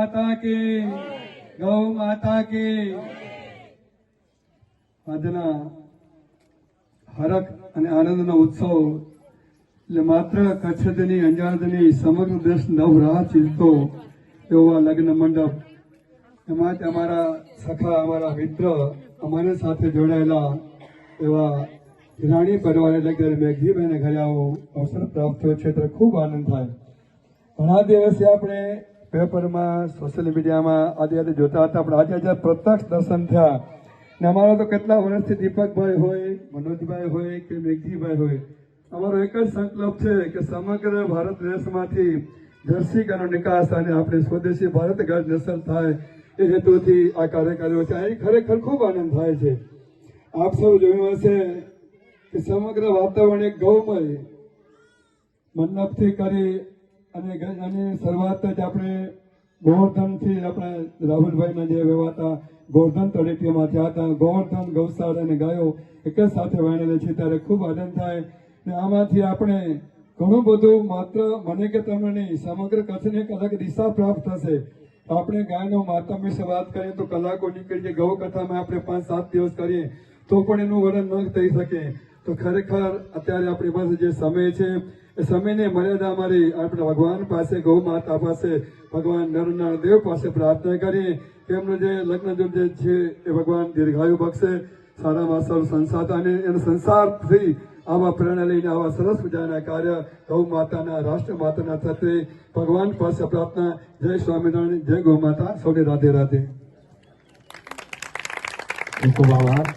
માતા કી, ગૌ માતા કી. આજના હરખ અને આનંદનો ઉત્સવ એટલે માત્ર કચ્છ જ નહીં, અંજાર જ નહીં, સમગ્ર દેશ નવ રાહ ચીલતો એવો આ લગ્ન મંડપ. એમાં જ અમારા સખા, અમારા મિત્ર, અમારી સાથે જોડાયેલા એવા રાણી પરિવાર એટલે કે મેઘજીભાઈને ઘરે આવો અવસર પ્રાપ્ત થયો છે ત્યારે ખૂબ આનંદ થાય. ઘણા દિવસે આપણે પેપરમાં, સોશિયલ મીડિયામાં આજે જોતા હતા, પણ આજે પ્રત્યક્ષ દર્શન થયા. ને અમારો તો કેટલા વર્ષથી દીપકભાઈ હોય, મનોજભાઈ હોય કે મેઘજીભાઈ હોય, અમારો એક જ સંકલ્પ છે કે સમગ્ર ભારત દેશમાંથી જર્સી ગાયનો નિકાસ અને આપણે સ્વદેશી ભારત ગાય નસલ થાય એ હેતુથી આ કાર્ય કર્યો છે. અહીં ખરેખર ખૂબ આનંદ થાય છે. આપ સૌ જોયું હશે કે સમગ્ર વાતાવરણ એક ગૌમય મંડપથી કરી અને શરૂઆત જ આપણે ગોવર્ધનથી આપણા રાહુલભાઈના જે એવા હતા ગોવર્ધન તળેટીમાં થયા હતા. ગોવર્ધન, ગૌશાળા અને ગાયો એક જ સાથે વહેણેલી છે ત્યારે ખૂબ આનંદ થાય. ને આમાંથી આપણે ઘણું બધું માત્ર મને કે તમને નહીં, સમગ્ર કચ્છને એક અલગ દિશા પ્રાપ્ત થશે. આપણે ગાયનો માતમ વિશે વાત કરીએ તો કલાકો નીકળી જાય. ગૌ કથામાં આપણે 5-7 દિવસ કરીએ તો પણ એનું વર્ણન ન થઈ શકે. તો ખરેખર અત્યારે આપણી પાસે જે સમય છે એ સમયની મર્યાદા અમારી આપણે ભગવાન પાસે, ગૌ માતા પાસે, ભગવાન નરનારાયણ દેવ પાસે પ્રાર્થના કરીએ કે એમનું જે લગ્ન જે છે એ ભગવાન દીર્ઘાયુ બક્ષે, સારામાં સારું સંસાર અને એના સંસારથી આવા પ્રેરણા લઈને આવા સરસ મજાના કાર્ય ગૌ માતાના, રાષ્ટ્ર માતાના થતે ભગવાન પાસે પ્રાર્થના. જય સ્વામિનારાયણ, જય ગૌ માતા, સૌને રાધે રાધે. ખૂબ આભાર.